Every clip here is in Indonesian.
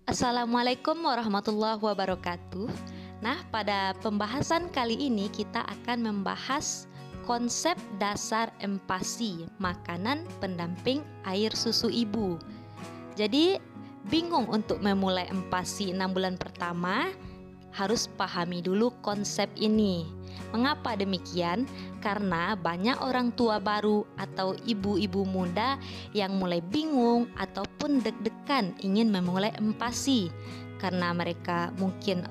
Assalamualaikum warahmatullahi wabarakatuh. Nah, pada pembahasan kali ini kita akan membahas konsep dasar empasi, makanan pendamping air susu ibu. Jadi, bingung untuk memulai empasi 6 bulan pertama? Harus pahami dulu konsep ini. Mengapa demikian? Karena banyak orang tua baru atau ibu-ibu muda yang mulai bingung ataupun deg-degan ingin memulai empasi karena mereka mungkin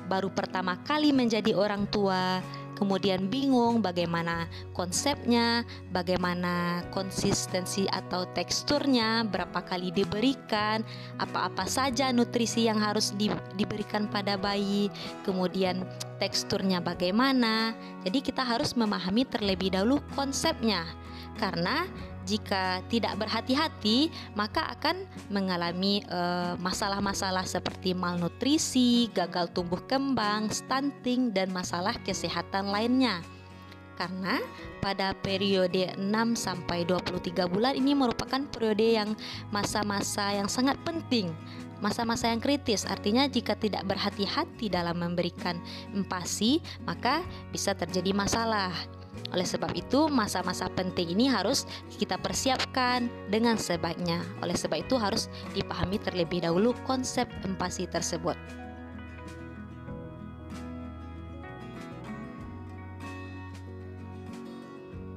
baru pertama kali menjadi orang tua, kemudian bingung bagaimana konsepnya, bagaimana konsistensi atau teksturnya, berapa kali diberikan, apa-apa saja nutrisi yang harus diberikan pada bayi, kemudian teksturnya bagaimana. Jadi kita harus memahami terlebih dahulu konsepnya, karena jika tidak berhati-hati maka akan mengalami masalah-masalah seperti malnutrisi, gagal tumbuh kembang, stunting, dan masalah kesehatan lainnya. Karena pada periode 6 sampai 23 bulan ini merupakan periode yang masa-masa yang sangat penting, masa-masa yang kritis. Artinya jika tidak berhati-hati dalam memberikan empasi maka bisa terjadi masalah. Oleh sebab itu masa-masa penting ini harus kita persiapkan dengan sebaiknya. Oleh sebab itu harus dipahami terlebih dahulu konsep empasi tersebut.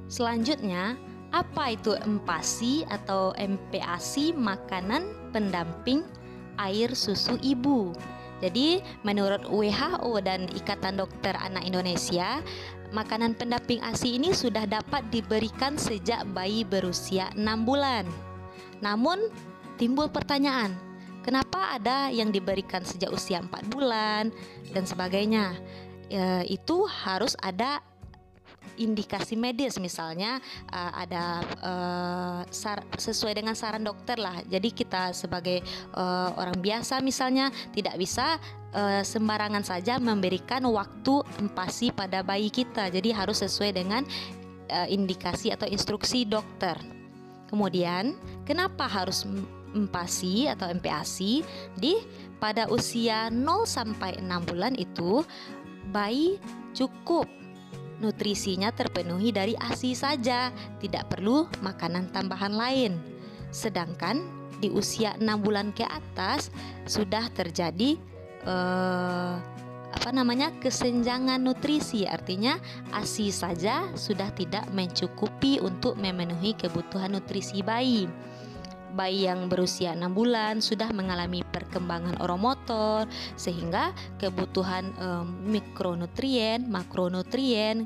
Selanjutnya, apa itu empasi atau MPASI, makanan pendamping air susu ibu? Jadi, menurut WHO dan Ikatan Dokter Anak Indonesia, makanan pendamping ASI ini sudah dapat diberikan sejak bayi berusia 6 bulan. Namun, timbul pertanyaan, kenapa ada yang diberikan sejak usia 4 bulan dan sebagainya? Itu harus ada indikasi medis, misalnya ada sesuai dengan saran dokter lah. Jadi kita sebagai orang biasa misalnya tidak bisa sembarangan saja memberikan waktu empasi pada bayi kita. Jadi harus sesuai dengan indikasi atau instruksi dokter. Kemudian kenapa harus empasi atau MPASI? Pada usia 0 sampai 6 bulan itu bayi cukup nutrisinya terpenuhi dari ASI saja, tidak perlu makanan tambahan lain. Sedangkan di usia 6 bulan ke atas sudah terjadi kesenjangan nutrisi. Artinya ASI saja sudah tidak mencukupi untuk memenuhi kebutuhan nutrisi bayi. Bayi yang berusia 6 bulan sudah mengalami perkembangan oromotor sehingga kebutuhan mikronutrien, makronutrien,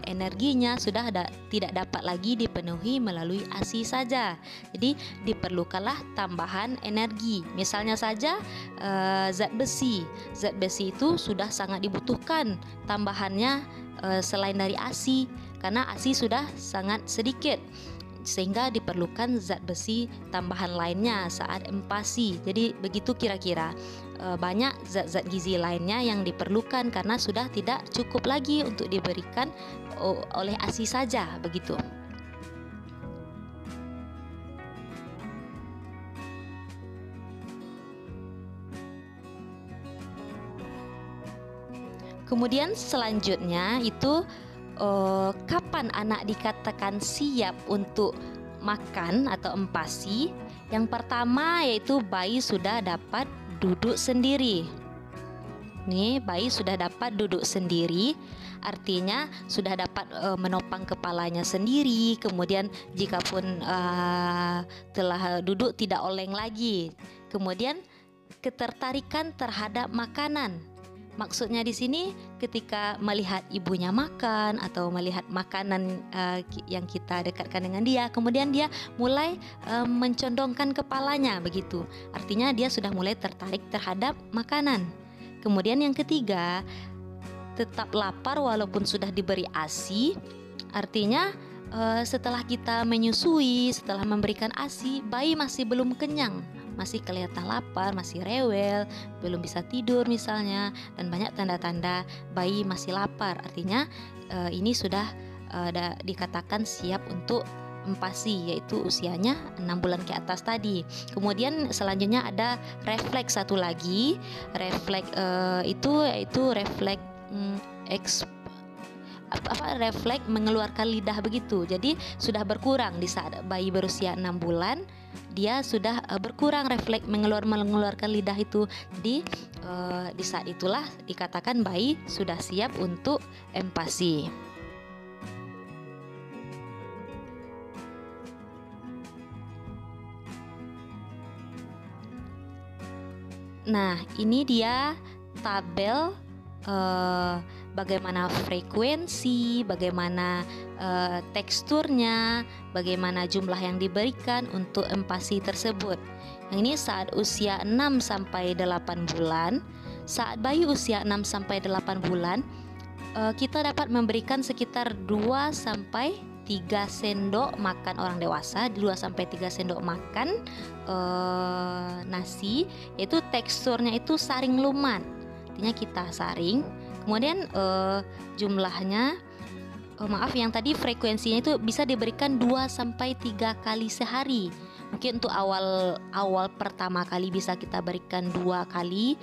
energinya sudah tidak dapat lagi dipenuhi melalui ASI saja. Jadi diperlukanlah tambahan energi. Misalnya saja zat besi. Zat besi itu sudah sangat dibutuhkan tambahannya selain dari ASI, karena ASI sudah sangat sedikit, sehingga diperlukan zat besi tambahan lainnya saat empasi. Jadi begitu kira-kira, banyak zat-zat gizi lainnya yang diperlukan karena sudah tidak cukup lagi untuk diberikan oleh ASI saja, begitu. Kemudian selanjutnya itu kapan anak dikatakan siap untuk makan atau empasi? Yang pertama yaitu bayi sudah dapat duduk sendiri. Nih, bayi sudah dapat duduk sendiri, artinya sudah dapat menopang kepalanya sendiri. Kemudian jikapun telah duduk tidak oleng lagi. Kemudian ketertarikan terhadap makanan. Maksudnya di sini ketika melihat ibunya makan atau melihat makanan yang kita dekatkan dengan dia, kemudian dia mulai mencondongkan kepalanya, begitu. Artinya dia sudah mulai tertarik terhadap makanan. Kemudian yang ketiga, tetap lapar walaupun sudah diberi ASI. Artinya setelah kita menyusui, setelah memberikan ASI, bayi masih belum kenyang, masih kelihatan lapar, masih rewel, belum bisa tidur misalnya, dan banyak tanda-tanda bayi masih lapar. Artinya ini sudah dikatakan siap untuk empasi, yaitu usianya 6 bulan ke atas tadi. Kemudian selanjutnya ada refleks satu lagi. Refleks itu yaitu refleks refleks mengeluarkan lidah begitu. Jadi sudah berkurang di saat bayi berusia 6 bulan, dia sudah berkurang refleks mengeluarkan lidah itu. Jadi di saat itulah dikatakan bayi sudah siap untuk empasi. Nah, ini dia tabel bagaimana frekuensi, bagaimana teksturnya, bagaimana jumlah yang diberikan untuk empasi tersebut. Yang ini saat usia 6 sampai 8 bulan. Saat bayi usia 6 sampai 8 bulan, kita dapat memberikan sekitar 2 sampai 3 sendok makan orang dewasa, 2 sampai 3 sendok makan nasi, yaitu teksturnya itu saring lumat. Artinya kita saring. Kemudian jumlahnya yang tadi frekuensinya itu bisa diberikan 2 sampai 3 kali sehari. Mungkin untuk awal pertama kali bisa kita berikan 2 kali,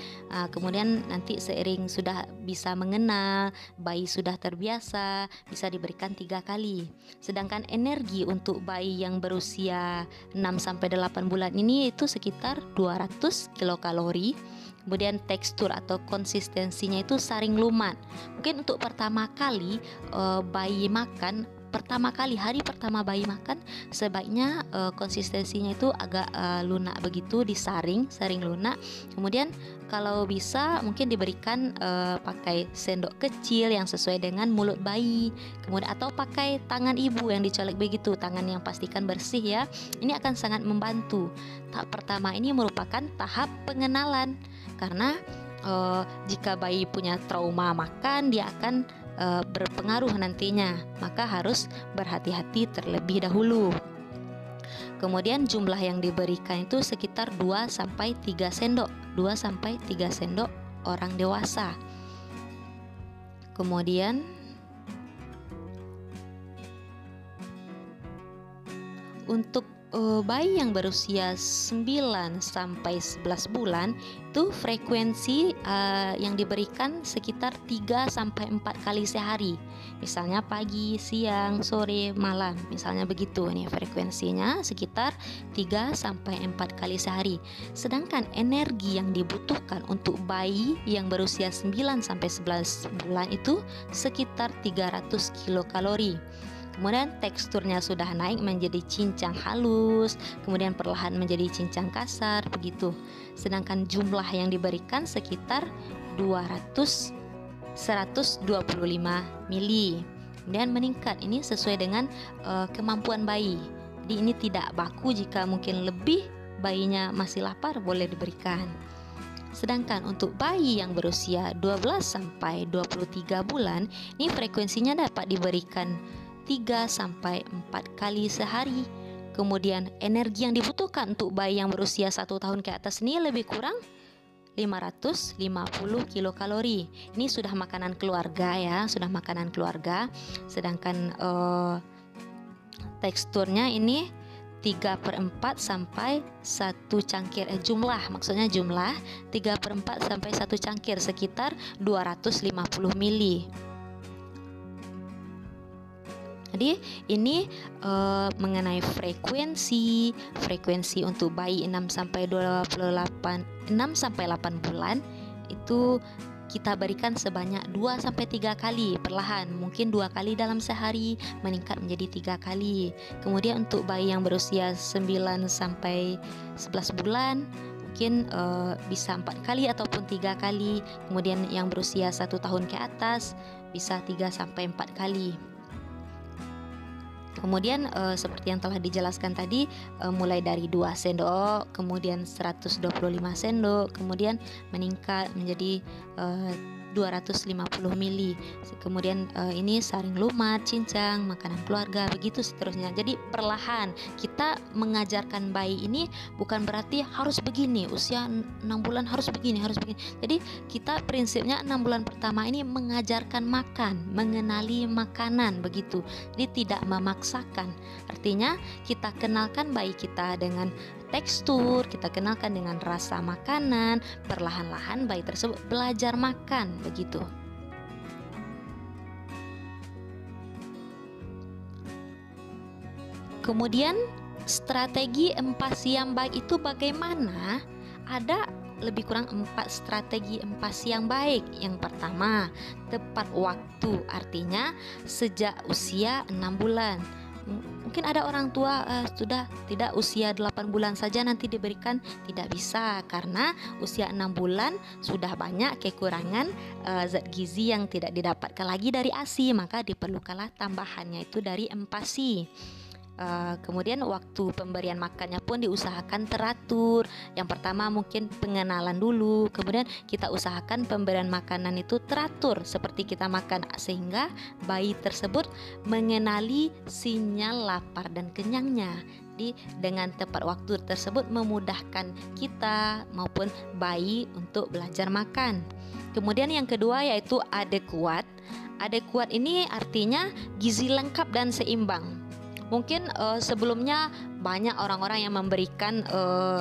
kemudian nanti seiring sudah bisa mengenal, bayi sudah terbiasa, bisa diberikan 3 kali. Sedangkan energi untuk bayi yang berusia 6 sampai 8 bulan ini itu sekitar 200 kilokalori. Kemudian tekstur atau konsistensinya itu saring lumat. Mungkin untuk pertama kali bayi makan, hari pertama bayi makan, sebaiknya konsistensinya itu agak lunak begitu, disaring, saring lunak. Kemudian kalau bisa mungkin diberikan pakai sendok kecil yang sesuai dengan mulut bayi. Kemudian atau pakai tangan ibu yang dicolek begitu, tangan yang pastikan bersih ya. Ini akan sangat membantu. Tahap pertama ini merupakan tahap pengenalan. Karena jika bayi punya trauma makan, dia akan berpengaruh nantinya, maka harus berhati-hati terlebih dahulu. Kemudian jumlah yang diberikan itu sekitar 2 sampai 3 sendok, 2 sampai 3 sendok orang dewasa. Kemudian untuk bayi yang berusia 9 sampai 11 bulan itu frekuensi yang diberikan sekitar 3 sampai 4 kali sehari. Misalnya pagi, siang, sore, malam, misalnya begitu. Nih frekuensinya sekitar 3 sampai 4 kali sehari. Sedangkan energi yang dibutuhkan untuk bayi yang berusia 9 sampai 11 bulan itu sekitar 300 kilokalori. Kemudian teksturnya sudah naik menjadi cincang halus, kemudian perlahan menjadi cincang kasar begitu. Sedangkan jumlah yang diberikan sekitar 125 mili. Kemudian meningkat, ini sesuai dengan kemampuan bayi. Jadi ini tidak baku, jika mungkin lebih bayinya masih lapar boleh diberikan. Sedangkan untuk bayi yang berusia 12 sampai 23 bulan, ini frekuensinya dapat diberikan 3 sampai 4 kali sehari. Kemudian energi yang dibutuhkan untuk bayi yang berusia 1 tahun ke atas ini lebih kurang 550 kilokalori. Ini sudah makanan keluarga ya, sudah makanan keluarga. Sedangkan teksturnya ini 3/4 sampai 1 cangkir, maksudnya jumlah 3/4 sampai 1 cangkir, sekitar 250 mili. Jadi ini mengenai frekuensi untuk bayi 6 sampai 8 bulan itu kita berikan sebanyak 2 sampai 3 kali perlahan, mungkin 2 kali dalam sehari, meningkat menjadi 3 kali. Kemudian untuk bayi yang berusia 9 sampai 11 bulan mungkin bisa 4 kali ataupun 3 kali. Kemudian yang berusia 1 tahun ke atas bisa 3 sampai 4 kali. Kemudian seperti yang telah dijelaskan tadi, mulai dari 2 sendok, kemudian 125 sendok, kemudian meningkat menjadi 250 ml. Kemudian ini saring lumat, cincang, makanan keluarga, begitu seterusnya. Jadi perlahan kita mengajarkan bayi ini bukan berarti harus begini, usia 6 bulan harus begini. Jadi kita prinsipnya 6 bulan pertama ini mengajarkan makan, mengenali makanan, begitu. Jadi tidak memaksakan. Artinya kita kenalkan bayi kita dengan tekstur, kita kenalkan dengan rasa makanan, perlahan-lahan bayi tersebut belajar makan, begitu. Kemudian strategi empasi yang baik itu bagaimana? Ada lebih kurang 4 strategi empasi yang baik. Yang pertama, tepat waktu, artinya sejak usia 6 bulan. Mungkin ada orang tua sudah tidak, usia 8 bulan saja nanti diberikan, tidak bisa, karena usia 6 bulan sudah banyak kekurangan zat gizi yang tidak didapatkan lagi dari ASI, maka diperlukanlah tambahannya itu dari empasi. Kemudian waktu pemberian makannya pun diusahakan teratur. Yang pertama mungkin pengenalan dulu, kemudian kita usahakan pemberian makanan itu teratur seperti kita makan, sehingga bayi tersebut mengenali sinyal lapar dan kenyangnya. Dengan tepat waktu tersebut memudahkan kita maupun bayi untuk belajar makan. Kemudian yang kedua yaitu adekuat. Adekuat ini artinya gizi lengkap dan seimbang. Mungkin sebelumnya banyak orang-orang yang memberikan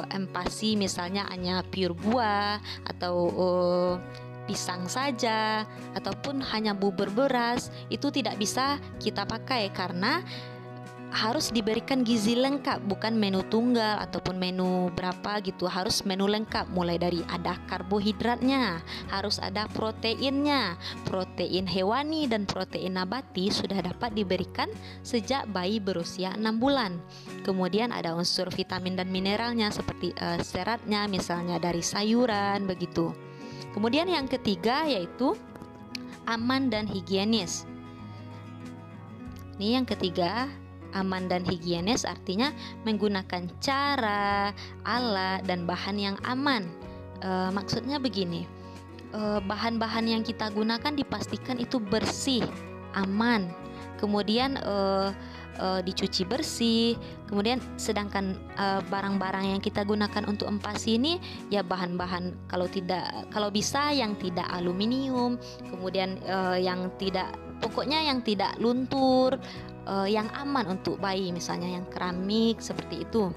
empasi, misalnya hanya pure buah atau pisang saja, ataupun hanya bubur beras. Itu tidak bisa kita pakai karena harus diberikan gizi lengkap, bukan menu tunggal ataupun menu berapa gitu. Harus menu lengkap, mulai dari ada karbohidratnya, harus ada proteinnya. Protein hewani dan protein nabati sudah dapat diberikan sejak bayi berusia 6 bulan. Kemudian ada unsur vitamin dan mineralnya seperti seratnya misalnya dari sayuran, begitu. Kemudian yang ketiga yaitu aman dan higienis. Ini yang ketiga, aman dan higienis artinya menggunakan cara, alat, dan bahan yang aman. Maksudnya begini, bahan-bahan yang kita gunakan dipastikan itu bersih, aman, kemudian dicuci bersih. Kemudian sedangkan barang-barang yang kita gunakan untuk empasi ini ya bahan-bahan kalau bisa yang tidak aluminium, kemudian yang tidak, pokoknya yang tidak luntur, yang aman untuk bayi, misalnya yang keramik seperti itu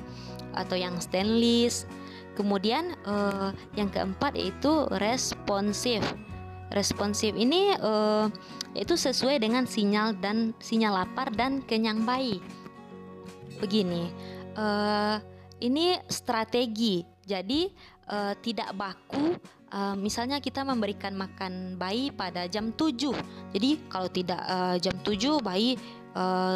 atau yang stainless. Kemudian yang keempat yaitu responsif. Responsif ini yaitu sesuai dengan sinyal lapar dan kenyang bayi. Begini, ini strategi. Jadi tidak baku. Misalnya kita memberikan makan bayi pada jam 7. Jadi kalau tidak jam 7 bayi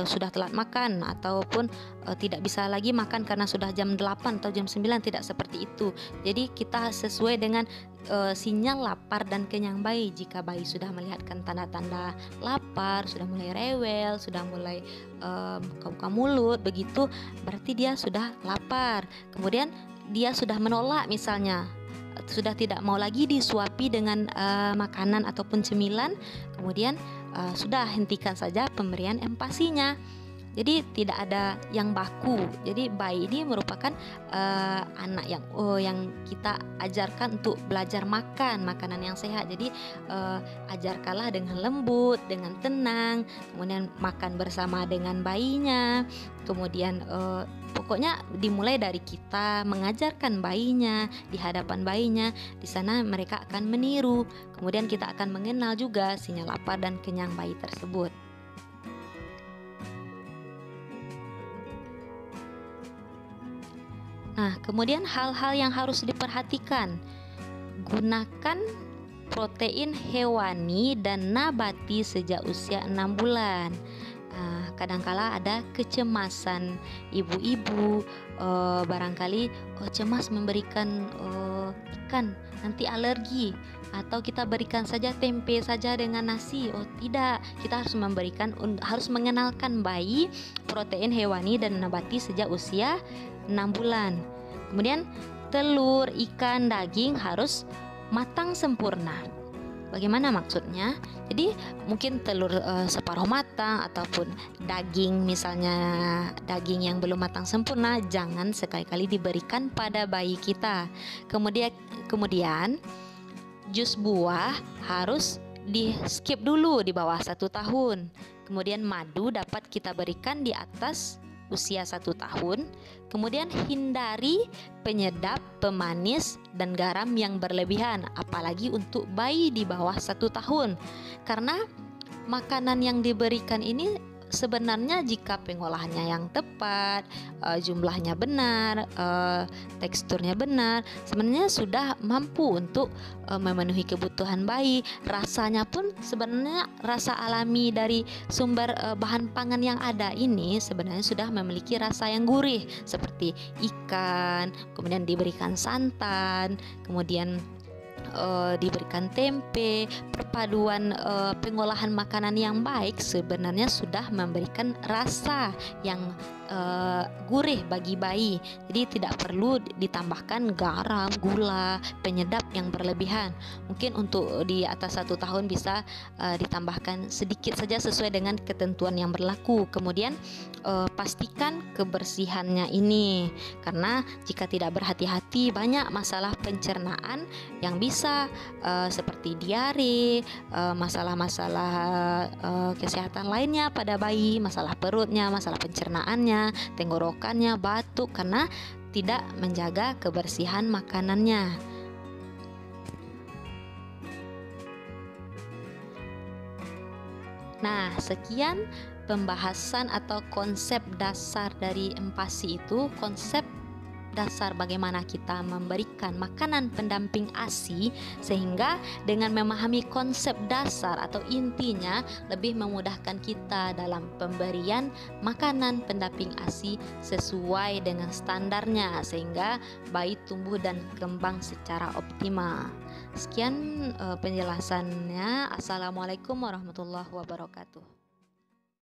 sudah telat makan, ataupun tidak bisa lagi makan karena sudah jam 8 atau jam 9, tidak seperti itu. Jadi kita sesuai dengan sinyal lapar dan kenyang bayi. Jika bayi sudah melihatkan tanda-tanda lapar, sudah mulai rewel, sudah mulai buka-buka mulut, begitu berarti dia sudah lapar. Kemudian dia sudah menolak, misalnya sudah tidak mau lagi disuapi dengan makanan ataupun cemilan, kemudian sudah hentikan saja pemberian empasinya. Jadi tidak ada yang baku. Jadi bayi ini merupakan anak yang kita ajarkan untuk belajar makan makanan yang sehat. Jadi ajarkanlah dengan lembut, dengan tenang, kemudian makan bersama dengan bayinya. Kemudian pokoknya dimulai dari kita mengajarkan bayinya di hadapan bayinya. Di sana mereka akan meniru. Kemudian kita akan mengenal juga sinyal lapar dan kenyang bayi tersebut. Nah, kemudian hal-hal yang harus diperhatikan. Gunakan protein hewani dan nabati sejak usia 6 bulan. Kadangkala ada kecemasan ibu-ibu, barangkali cemas memberikan ikan, nanti alergi, atau kita berikan saja tempe saja dengan nasi. Tidak, kita harus mengenalkan bayi protein hewani dan nabati sejak usia 6 bulan. Kemudian telur, ikan, daging harus matang sempurna. Bagaimana maksudnya? Jadi mungkin telur separuh matang ataupun daging, misalnya daging yang belum matang sempurna, jangan sekali-kali diberikan pada bayi kita. Kemudian jus buah harus di skip dulu di bawah 1 tahun. Kemudian madu dapat kita berikan di atas usia 1 tahun. Kemudian hindari penyedap, pemanis, dan garam yang berlebihan, apalagi untuk bayi di bawah 1 tahun. Karena makanan yang diberikan ini sebenarnya jika pengolahannya yang tepat, jumlahnya benar, teksturnya benar, sebenarnya sudah mampu untuk memenuhi kebutuhan bayi. Rasanya pun sebenarnya rasa alami dari sumber bahan pangan yang ada ini sebenarnya sudah memiliki rasa yang gurih, seperti ikan, kemudian diberikan santan, kemudian diberikan tempe. Perpaduan pengolahan makanan yang baik sebenarnya sudah memberikan rasa yang gurih bagi bayi. Jadi tidak perlu ditambahkan garam, gula, penyedap yang berlebihan. Mungkin untuk di atas 1 tahun bisa ditambahkan sedikit saja sesuai dengan ketentuan yang berlaku. Kemudian pastikan kebersihannya ini, karena jika tidak berhati-hati banyak masalah pencernaan yang bisa seperti diare, masalah-masalah kesehatan lainnya pada bayi, masalah perutnya, masalah pencernaannya, tenggorokannya, batuk karena tidak menjaga kebersihan makanannya. Nah, sekian pembahasan atau konsep dasar dari empasi itu, konsep dasar bagaimana kita memberikan makanan pendamping ASI, sehingga dengan memahami konsep dasar atau intinya lebih memudahkan kita dalam pemberian makanan pendamping ASI sesuai dengan standarnya, sehingga bayi tumbuh dan kembang secara optimal. Sekian penjelasannya. Assalamualaikum warahmatullahi wabarakatuh.